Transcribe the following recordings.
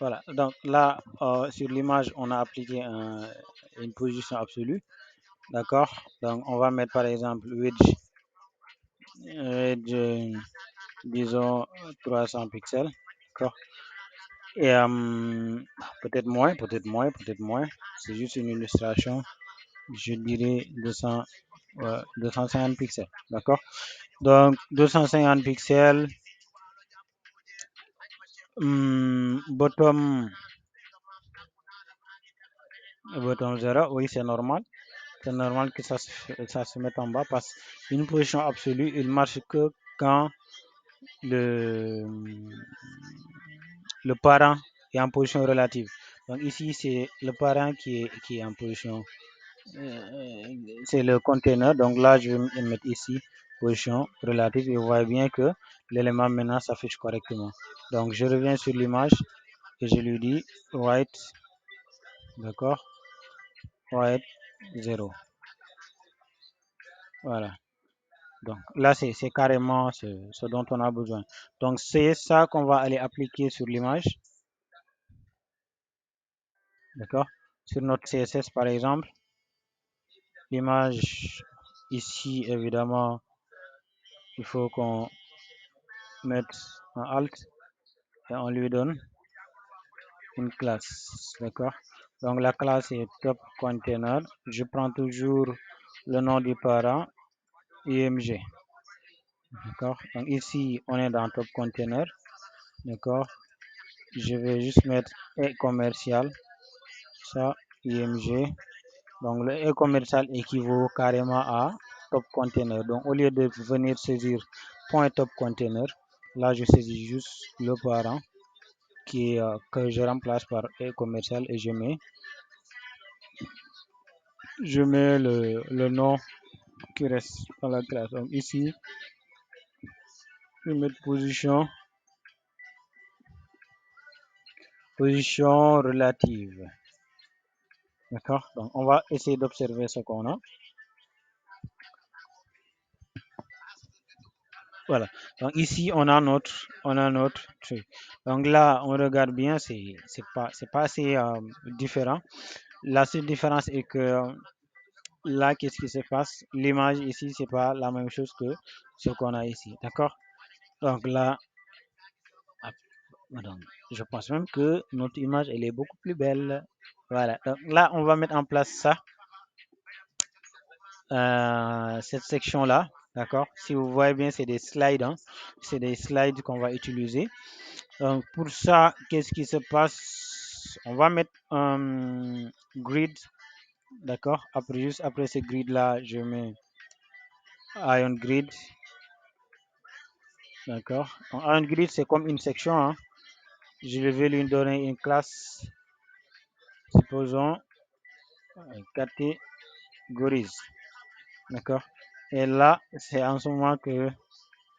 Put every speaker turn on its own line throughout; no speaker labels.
Voilà. Donc là, sur l'image, on a appliqué une position absolue. D'accord. Donc on va mettre par exemple wedge, disons 300 pixels. D'accord. Et peut-être moins, peut-être moins, peut-être moins. C'est juste une illustration. Je dirais 250 pixels. D'accord. Donc 250 pixels. Bottom 0, oui, c'est normal. C'est normal que ça se mette en bas parce qu'une position absolue, il marche que quand le, le parent est en position relative. Donc ici, c'est le parent qui est en position, c'est le container. Donc là, je vais mettre ici position relative et vous voyez bien que l'élément maintenant s'affiche correctement. Donc je reviens sur l'image et je lui dis white, d'accord, white 0. Voilà. Donc là, c'est carrément ce dont on a besoin. Donc c'est ça qu'on va aller appliquer sur l'image. D'accord. Sur notre CSS par exemple. L'image ici, évidemment, il faut qu'on mette un alt et on lui donne une classe. D'accord. Donc la classe est top container. Je prends toujours le nom du parent img. D'accord. Donc ici, on est dans top container. D'accord. Je vais juste mettre et commercial, ça, img. Donc le et commercial équivaut carrément à top container. Donc au lieu de venir saisir point top container, là je saisis juste le parent que je remplace par et commercial et je mets le nom qui reste dans la classe. Donc ici, je vais mettre position relative. D'accord. Donc on va essayer d'observer ce qu'on a. Voilà. Donc ici on a notre truc. Donc là on regarde bien, c'est pas assez différent. La seule différence est que là qu'est-ce qui se passe? L'image ici c'est pas la même chose que ce qu'on a ici. D'accord? Donc là, donc, je pense même que notre image elle est beaucoup plus belle. Voilà. Donc là on va mettre en place ça, cette section là. D'accord? Si vous voyez bien, c'est des slides, hein. C'est des slides qu'on va utiliser. Donc pour ça, qu'est-ce qui se passe? On va mettre un grid, d'accord? Juste après ce grid là, je mets iron grid, d'accord? Un grid c'est comme une section, hein. Je vais lui donner une classe, supposons catégories, d'accord? Et là, c'est en ce moment que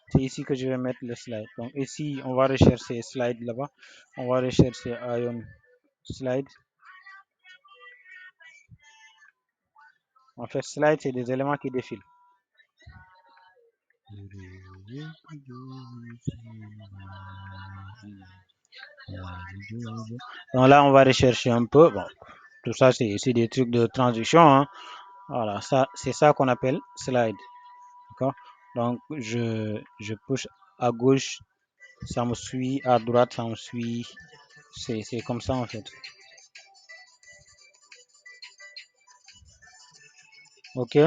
c'est ici que je vais mettre le slide. Donc ici, on va rechercher slide là-bas. On va rechercher iron slide. En fait, slide, c'est des éléments qui défilent. Donc là, on va rechercher un peu. Bon, tout ça, c'est des trucs de transition, hein. Voilà, ça, c'est ça qu'on appelle slide. D'accord? Donc, je push à gauche, ça me suit, à droite, ça me suit. C'est comme ça, en fait. OK?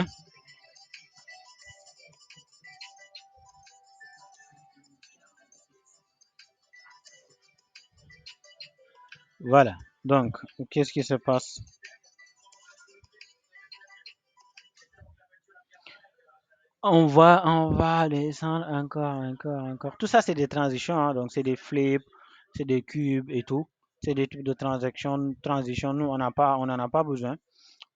Voilà. Donc, qu'est-ce qui se passe? On va descendre encore. Tout ça, c'est des transitions, hein. Donc, c'est des flips, c'est des cubes et tout. C'est des types de transition. Nous, on n'en a pas besoin.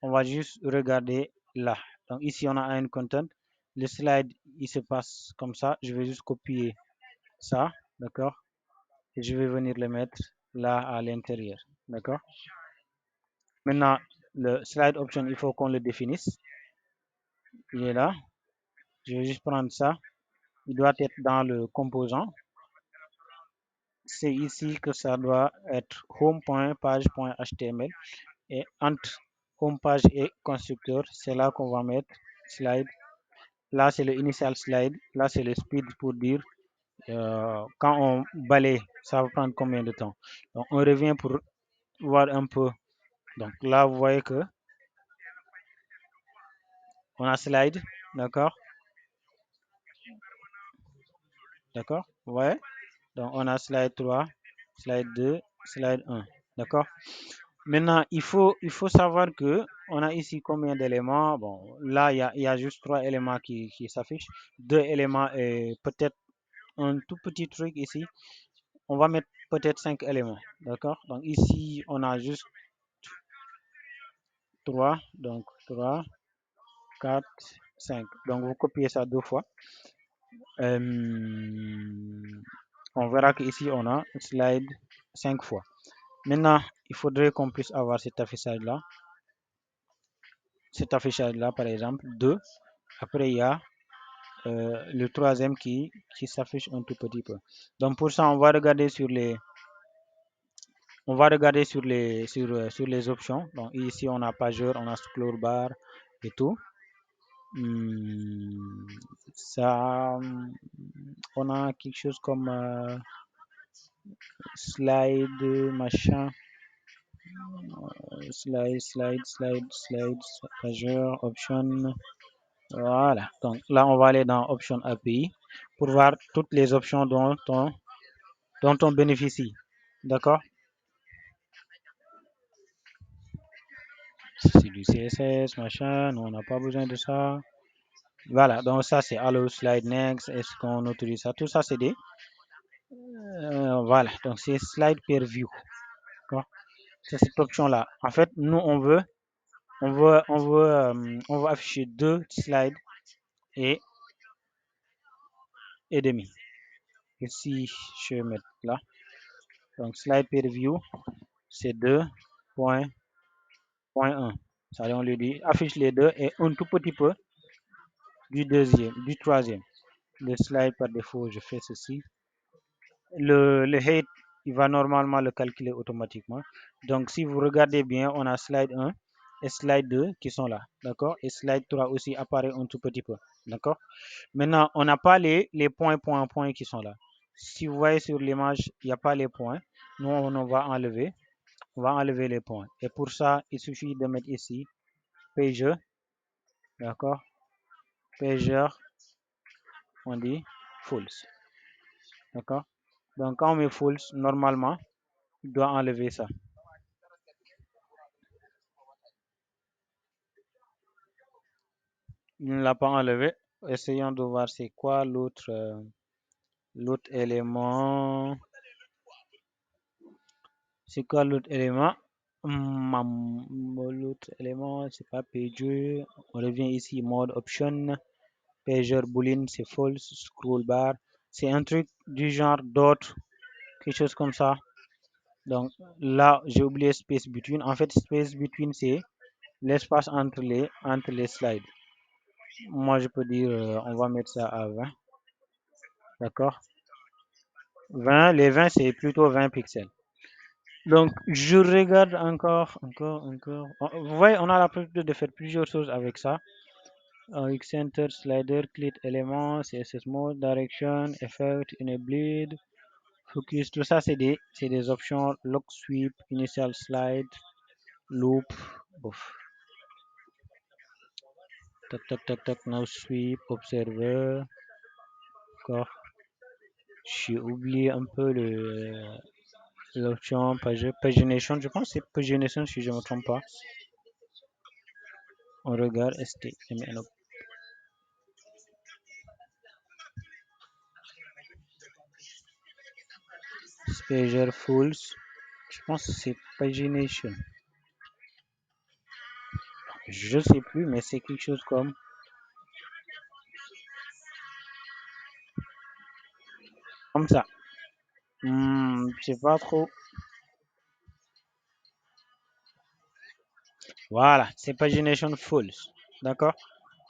On va juste regarder là. Donc, ici, on a un content. Le slide, il se passe comme ça. Je vais juste copier ça. D'accord? Et je vais venir le mettre là à l'intérieur. D'accord? Maintenant, le slide option, il faut qu'on le définisse. Il est là. Je vais juste prendre ça. Il doit être dans le composant. c'est ici que ça doit être home.page.html et entre home page et constructeur, c'est là qu'on va mettre slide. Là, c'est le initial slide. Là, c'est le speed pour dire quand on balaye, ça va prendre combien de temps. Donc, on revient pour voir un peu. Donc, là, vous voyez que on a slide, d'accord, d'accord, vous voyez. Donc, on a slide 3, slide 2, slide 1, d'accord. Maintenant, il faut savoir que on a ici combien d'éléments. Bon, là, il y a juste 3 éléments qui s'affichent. 2 éléments et peut-être un tout petit truc ici. On va mettre peut-être 5 éléments. D'accord? Donc ici, on a juste 3. Donc 3, 4, 5. Donc vous copiez ça 2 fois. On verra qu'ici, on a slide 5 fois. Maintenant, il faudrait qu'on puisse avoir cet affichage-là. Cet affichage-là, par exemple, 2. Après, il y a le troisième qui s'affiche un tout petit peu. Donc pour ça, on va regarder sur les options. Donc ici, on a pageur, on a scroll bar et tout. Ça, on a quelque chose comme slide, machin, slide, pageur, option. Voilà. Donc là, on va aller dans option API pour voir toutes les options dont on bénéficie. D'accord? C'est du CSS, machin, nous, on n'a pas besoin de ça. Voilà, donc ça c'est Allo Slide Next, est-ce qu'on autorise ça? Tout ça c'est des. Voilà, donc c'est Slide Per View. C'est cette option-là. En fait, nous on veut afficher 2 slides et, et demi. Ici, je vais mettre là. Donc Slide Per View, c'est 2.1. Ça on lui dit affiche les deux et un tout petit peu du troisième. Le slide par défaut, je fais ceci. Le height, il va normalement le calculer automatiquement. Donc, si vous regardez bien, on a slide 1 et slide 2 qui sont là. D'accord? Et slide 3 aussi apparaît un tout petit peu. D'accord? Maintenant, on n'a pas les points qui sont là. Si vous voyez sur l'image, il n'y a pas les points. Nous, on va enlever. On va enlever les points. Et pour ça, il suffit de mettre ici pager. D'accord? Pager, on dit false. D'accord? Donc, quand on met false, normalement, il doit enlever ça. Il ne l'a pas enlevé. Essayons de voir c'est quoi l'autre élément. C'est quoi l'autre élément? L'autre élément, c'est pas pager. On revient ici, mode option. Pager boolean, c'est false. Scroll bar, c'est un truc du genre d'autres, quelque chose comme ça. Donc là, j'ai oublié space between. En fait, space between, c'est l'espace entre les slides. Moi, je peux dire, on va mettre ça à 20. D'accord? 20, les 20, c'est plutôt 20 pixels. Donc, je regarde encore. Vous voyez, on a la possibilité de faire plusieurs choses avec ça. Center, slider, click éléments, CSS mode, direction, effect, enable, focus, tout ça, c'est des options. Lock sweep, initial slide, loop. Bouf. Tac, tac, tac, tac, now sweep, observer. Encore. J'ai oublié un peu l'option pagination. Je pense que c'est pagination si je ne me trompe pas. On regarde STML. Pager Fools. Je pense que c'est pagination. Je sais plus, mais c'est quelque chose comme ça. Je sais pas trop. Voilà, c'est pagination Fools. D'accord?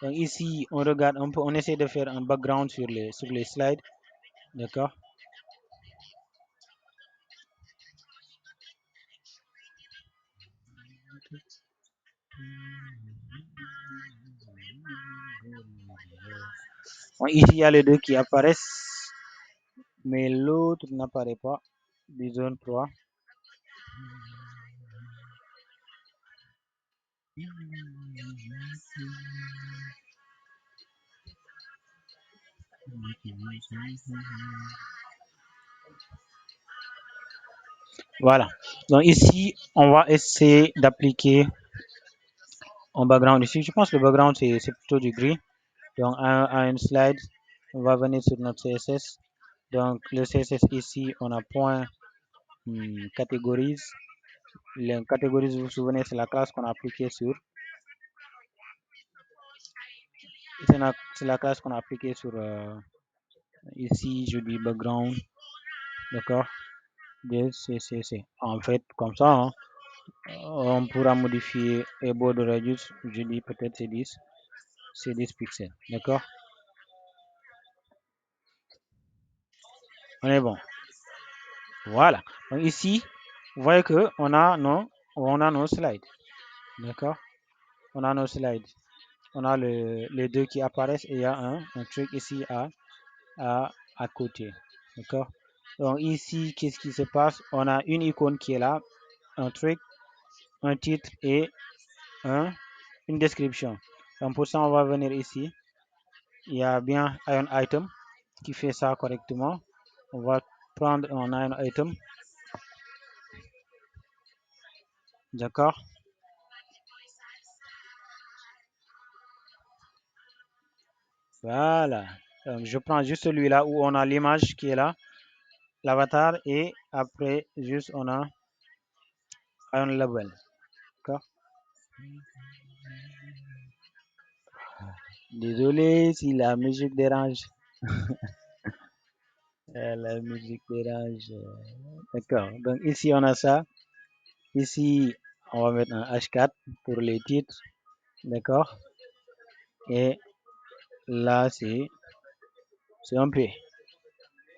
Donc ici, on regarde un peu, on essaie de faire un background sur les slides. D'accord? Bon, ici, il y a les deux qui apparaissent, mais l'autre n'apparaît pas. Disons 3. Voilà. Donc ici, on va essayer d'appliquer un background ici. Je pense que le background, c'est plutôt du gris. Donc, à une slide, on va venir sur notre CSS. Donc, le CSS ici, on a point catégorise. Les catégories, vous vous souvenez, c'est la classe qu'on a appliquée sur. C'est la classe qu'on a appliquée sur. Ici, je dis background. D'accord. C'est. En fait, comme ça, hein, on pourra modifier et border radius. Je dis peut-être c'est 10. C'est 10 pixels. D'accord. On est bon. Voilà. Donc ici, vous voyez que on a nos slides. D'accord. On a nos slides. On a les deux qui apparaissent et il y a un truc ici à côté. D'accord. Donc ici, qu'est-ce qui se passe? On a une icône qui est là, un truc, un titre et une description. Donc pour ça, on va venir ici. Il y a bien un item qui fait ça correctement. On va prendre un item. D'accord. Voilà. Donc, je prends juste celui-là où on a l'image qui est là, l'avatar, et après, juste on a un label. D'accord. Désolé si la musique dérange. La musique dérange. D'accord. Donc ici, on a ça. Ici, on va mettre un H4 pour les titres. D'accord. Et là, c'est un P.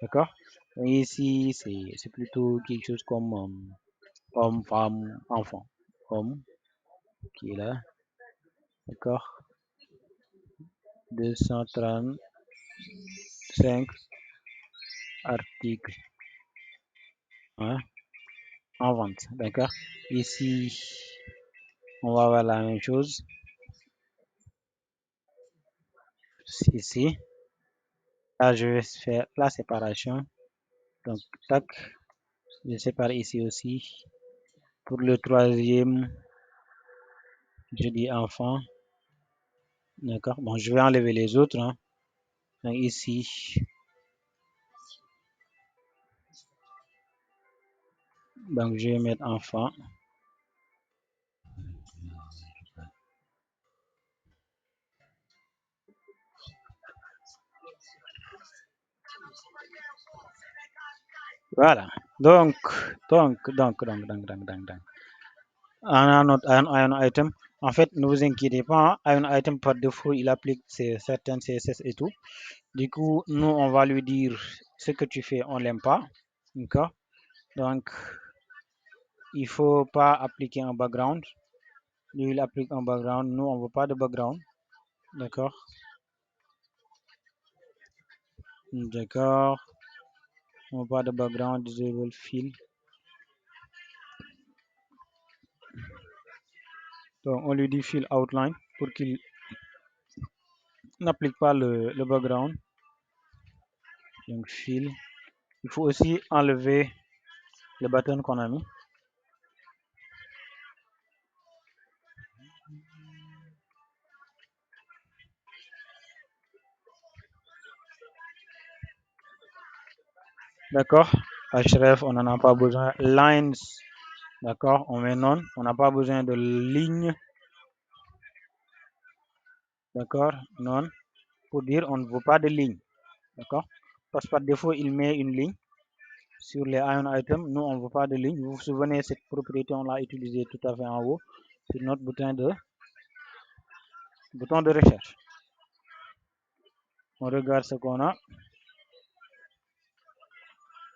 D'accord. Donc ici, c'est plutôt quelque chose comme homme, femme, enfant. Homme qui est là. D'accord. 235 articles, hein, en vente. D'accord. Ici, on va avoir la même chose. Ici, là, je vais faire la séparation. Donc, tac, je sépare ici aussi. Pour le troisième, je dis enfant. D'accord. Bon, je vais enlever les autres. Hein. Donc, ici, donc je vais mettre enfant. Voilà. Donc. Un item. En fait, ne vous inquiétez pas, un item par défaut, il applique certaines CSS et tout. Du coup, nous, on va lui dire ce que tu fais, on l'aime pas. D'accord. Donc, il faut pas appliquer un background. Lui, il applique un background. Nous, on veut pas de background. D'accord. D'accord. On veut pas de background. Disable fill. Donc, on lui dit fill outline pour qu'il n'applique pas le background. Donc, fill. Il faut aussi enlever le button qu'on a mis. D'accord. Href, on n'en a pas besoin. Lines, d'accord, on met non. On n'a pas besoin de ligne. D'accord, non. Pour dire on ne veut pas de ligne. D'accord. Parce que par défaut, il met une ligne sur les ion items. Nous, on ne veut pas de ligne. Vous vous souvenez, cette propriété, on l'a utilisée tout à fait en haut sur notre bouton de recherche. On regarde ce qu'on a.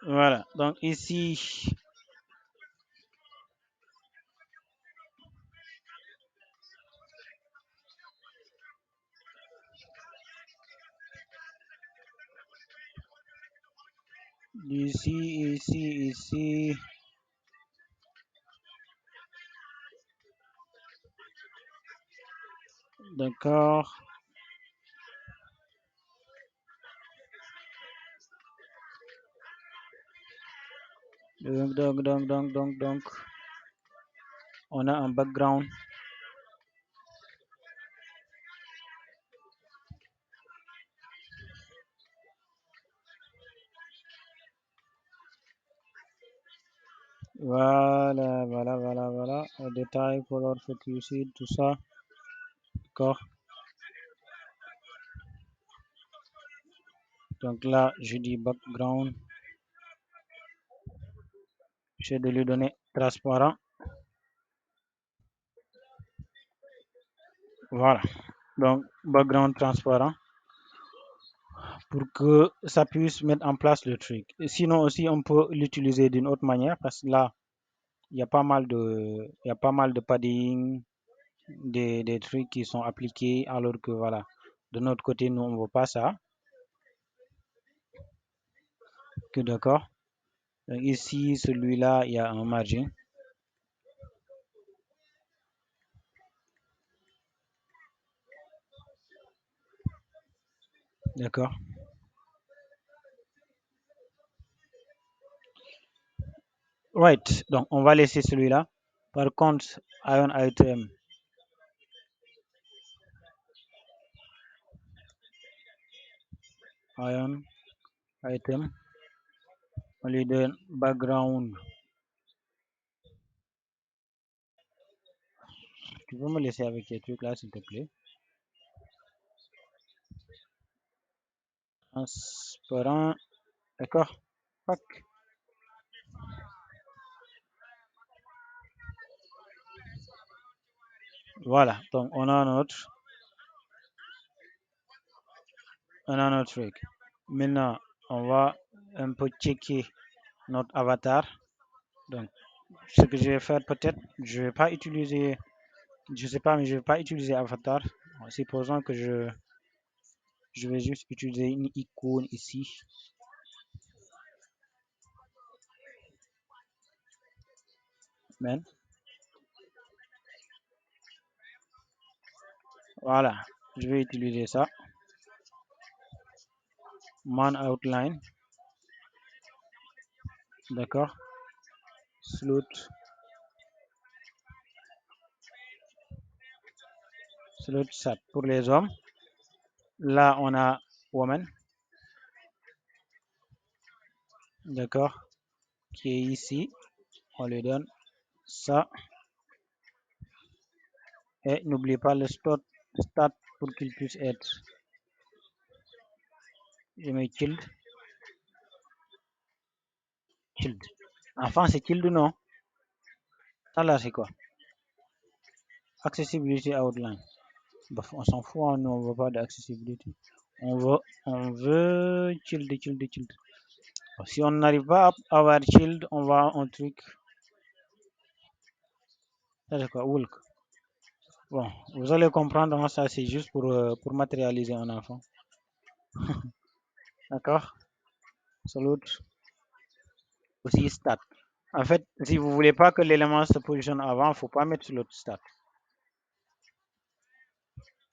Voilà. Donc ici, Ici, ici, ici. D'accord. Donc. On a un background. Voilà. Détail, color, focus, tout ça. D'accord. Donc là, je dis background. J'essaie de lui donner transparent. Voilà. Donc, background transparent pour que ça puisse mettre en place le truc. Et sinon aussi, on peut l'utiliser d'une autre manière parce que là, il y a pas mal de padding, des trucs qui sont appliqués alors que voilà, de notre côté, nous, on ne veut pas ça. Que d'accord. Ici, celui-là, il y a un margin. D'accord. Right. Donc, on va laisser celui-là. Par contre, ion item, ion item, on lui donne background. Tu peux me laisser avec ces trucs là, s'il te plaît. Transparent. D'accord. Voilà. Donc, on a notre truc. Maintenant, on va un peu checker notre avatar. Donc, ce que je vais faire peut-être, je vais pas utiliser, je sais pas, mais je vais pas utiliser avatar. Supposons que je vais juste utiliser une icône ici. Men. Voilà. Je vais utiliser ça. Man outline. D'accord. Slot. Slot sat pour les hommes. Là, on a woman. D'accord. Qui est ici. On lui donne ça. Et n'oubliez pas le start pour qu'il puisse être. Je mets child. Child. Enfin, c'est child ou non? Ça là, c'est quoi? Accessibility outline. Bah, on s'en fout, hein, nous, on veut pas d'accessibility. On veut child. Si on n'arrive pas à avoir child, on va un truc. Ça, c'est quoi? Walk. Bon, vous allez comprendre, hein, ça c'est juste pour matérialiser un enfant. D'accord. Salute. Aussi stat. En fait, si vous voulez pas que l'élément se positionne avant, il ne faut pas mettre sur l'autre stat.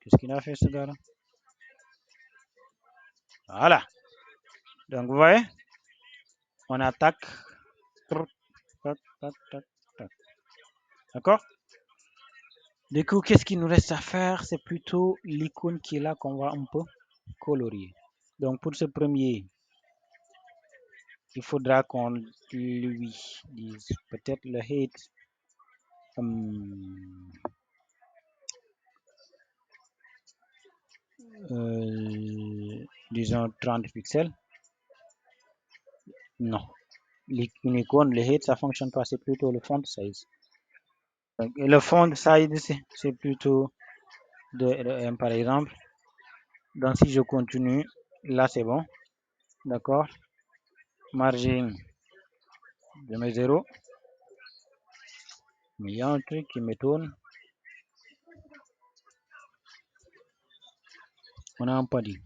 Qu'est-ce qu'il a fait ce gars-là? Voilà. Donc vous voyez, on attaque. D'accord. Du coup, qu'est-ce qu'il nous reste à faire? C'est plutôt l'icône qui est là qu'on va un peu colorier. Donc pour ce premier, il faudra qu'on lui dise peut-être le height. Disons 30 pixels. Non. Une icône, le height, ça fonctionne pas, c'est plutôt le font size. Donc, le font size, c'est plutôt par exemple. Donc si je continue, là c'est bon. D'accord. Margin, je mets 0. Mais il y a un truc qui me tourne. On n'a pas dit.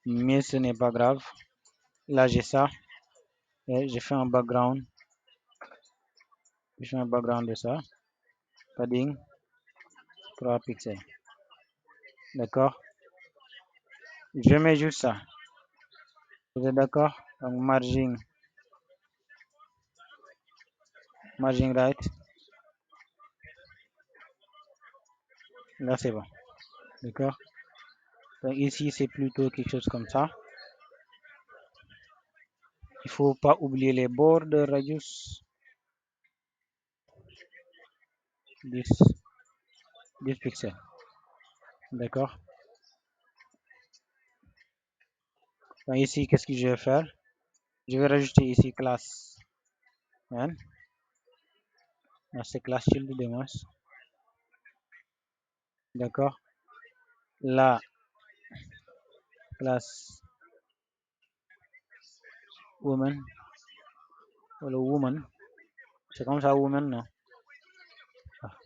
Mais ce n'est pas grave. Là j'ai ça. Et j'ai fait un background. Je fais un background de ça. Padding 3 pixels. D'accord. Je mets juste ça. Vous êtes d'accord? Donc margin right. Là c'est bon. D'accord. Donc ici c'est plutôt quelque chose comme ça. Il faut pas oublier les bords de radius 10, 10 pixels. D'accord. Donc ici qu'est-ce que je vais faire? Je vais rajouter ici classe n. C'est classe shield de moins. D'accord. La classe woman. Ou le woman. C'est comme ça woman, non? Ah,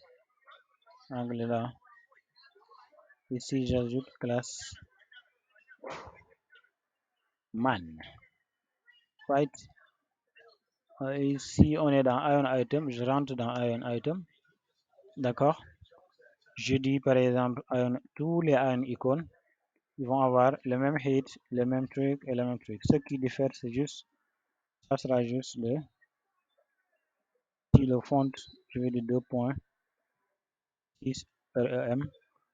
anglais là. Ici j'ajoute classe man. Right. Ici on est dans ion item. Je rentre dans ion item. D'accord. Je dis par exemple tous les ion icônes. Ils vont avoir le même height, le même truc et le même truc. Ce qui diffère, c'est juste, ça sera juste si le font, je vais dire 2 points, 6 REM,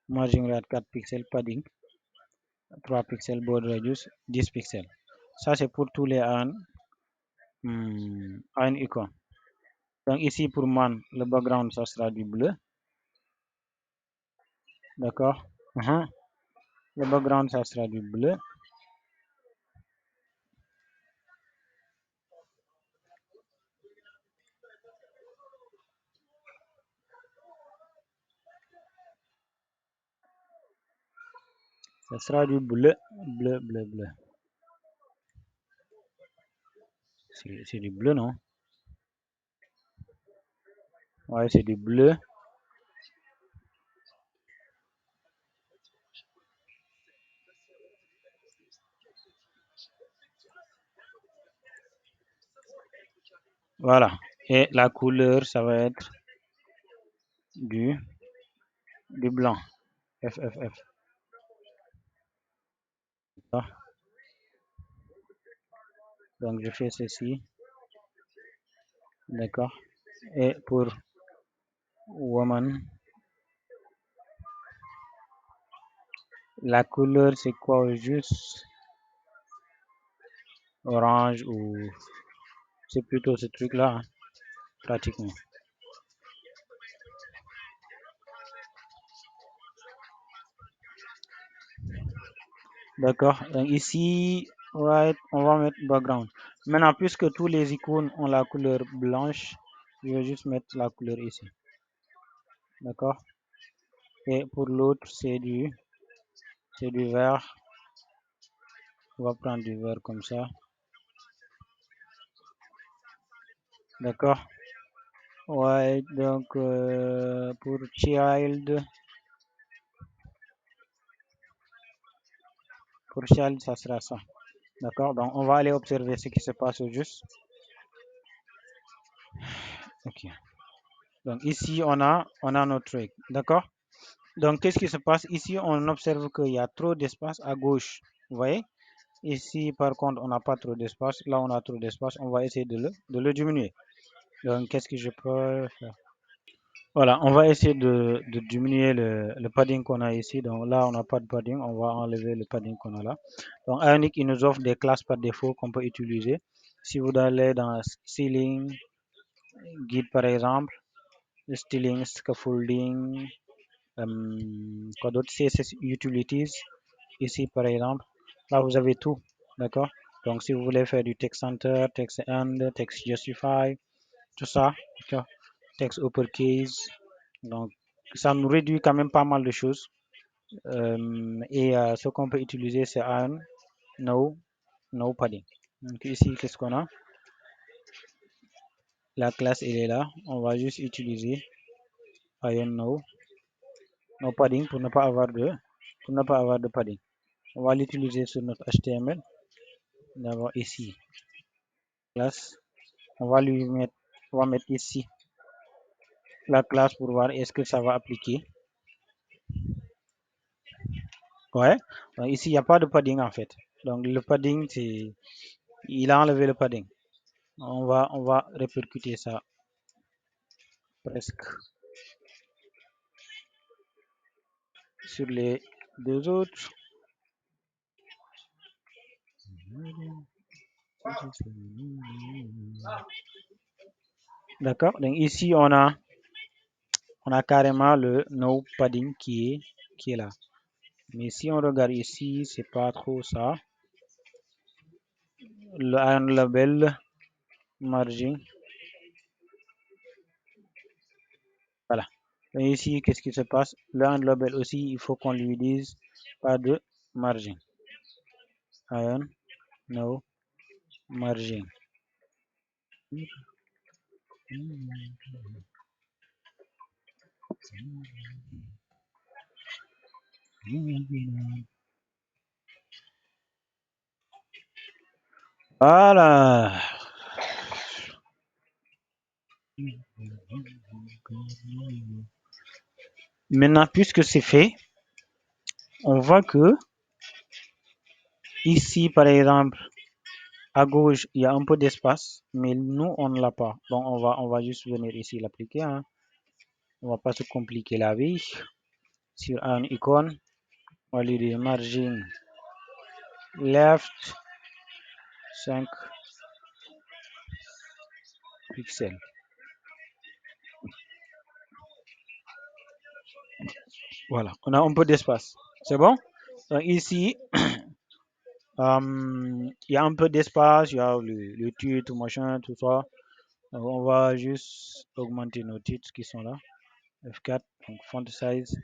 margin rate 4 pixels, padding 3 pixels, border radius 10 pixels. Ça, c'est pour tous les ion icônes. Donc ici, pour man, le background, ça sera du bleu. D'accord. Le background, ça sera du bleu. Ça sera du bleu, bleu, bleu, bleu. C'est du bleu, non? Ouais, c'est du bleu. Voilà. Et la couleur, ça va être du blanc. FFF. Donc je fais ceci. D'accord. Et pour woman, la couleur c'est quoi? Juste orange ou c'est plutôt ce truc là, hein, pratiquement. D'accord. Donc ici, right, on va mettre background. Maintenant, puisque tous les icônes ont la couleur blanche, je vais juste mettre la couleur ici. D'accord. Et pour l'autre, c'est du vert. On va prendre du vert comme ça. D'accord. Ouais, donc pour child, ça sera ça. D'accord. Donc on va aller observer ce qui se passe au juste. Ok. Donc ici on a notre truc. D'accord. Donc qu'est-ce qui se passe ici? On observe qu'il y a trop d'espace à gauche. Vous voyez? Ici par contre on n'a pas trop d'espace. Là on a trop d'espace. On va essayer de le diminuer. Donc qu'est-ce que je peux faire? Voilà, on va essayer de diminuer le padding qu'on a ici. Donc là, on n'a pas de padding. On va enlever le padding qu'on a là. Donc Ionic, il nous offre des classes par défaut qu'on peut utiliser. Si vous allez dans Styling, Guide par exemple, Styling, Scaffolding, quoi d'autre, CSS Utilities, ici par exemple, là vous avez tout. D'accord. Donc si vous voulez faire du text center, text end, text justify, tout ça, text uppercase. Donc, ça nous réduit quand même pas mal de choses. Et ce qu'on peut utiliser, c'est un no padding. Donc ici, qu'est-ce qu'on a? La classe, elle est là. On va juste utiliser ion no padding pour ne pas avoir de padding. On va l'utiliser sur notre HTML. D'abord ici. classe. On va mettre ici la classe pour voir est-ce que ça va appliquer. Ouais. Donc ici, il n'y a pas de padding en fait. Donc le padding, il a enlevé le padding. On va répercuter ça presque sur les deux autres. D'accord. Donc ici, on a carrément le no padding qui est là. Mais si on regarde ici, c'est pas trop ça. Le iron label margin. Voilà. Et ici, qu'est-ce qui se passe? Le iron label aussi, il faut qu'on lui dise pas de margin. Iron, no margin. Voilà. Maintenant, puisque c'est fait, on voit que ici, par exemple, à gauche, il y a un peu d'espace, mais nous, on ne l'a pas. Donc, on va juste venir ici l'appliquer. Hein. On va pas se compliquer la vie. Sur un icône, on va lui dire margin left 5 pixels. Voilà, on a un peu d'espace. C'est bon? Donc ici, il y a un peu d'espace, il y a le titre, tout machin, tout ça. Donc, on va juste augmenter nos titres qui sont là. F4, donc font size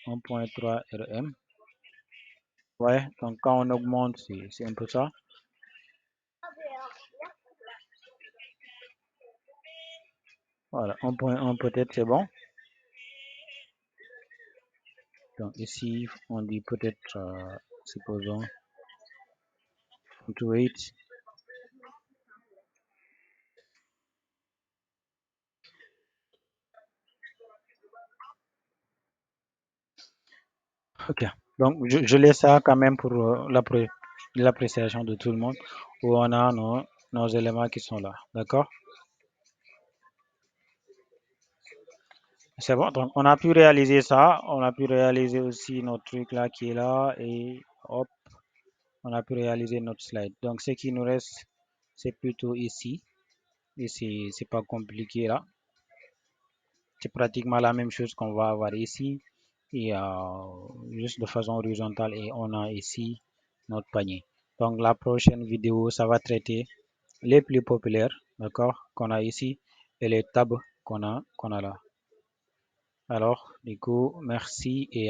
1.3 RM. Ouais, donc quand on augmente, c'est un peu ça. Voilà, 1.1 peut-être c'est bon. Donc ici, on dit peut-être, supposons, 8. Ok, donc je laisse ça quand même pour l'appréciation de tout le monde, où on a nos éléments qui sont là, d'accord? C'est bon, donc on a pu réaliser ça, on a pu réaliser aussi notre truc là qui est là, et hop, on a pu réaliser notre slide. Donc ce qui nous reste, c'est plutôt ici, et c'est pas compliqué là. C'est pratiquement la même chose qu'on va avoir ici, et juste de façon horizontale, et on a ici notre panier. Donc la prochaine vidéo, ça va traiter les plus populaires, d'accord, qu'on a ici, et les tabs qu'on a là. Alors, du coup, merci et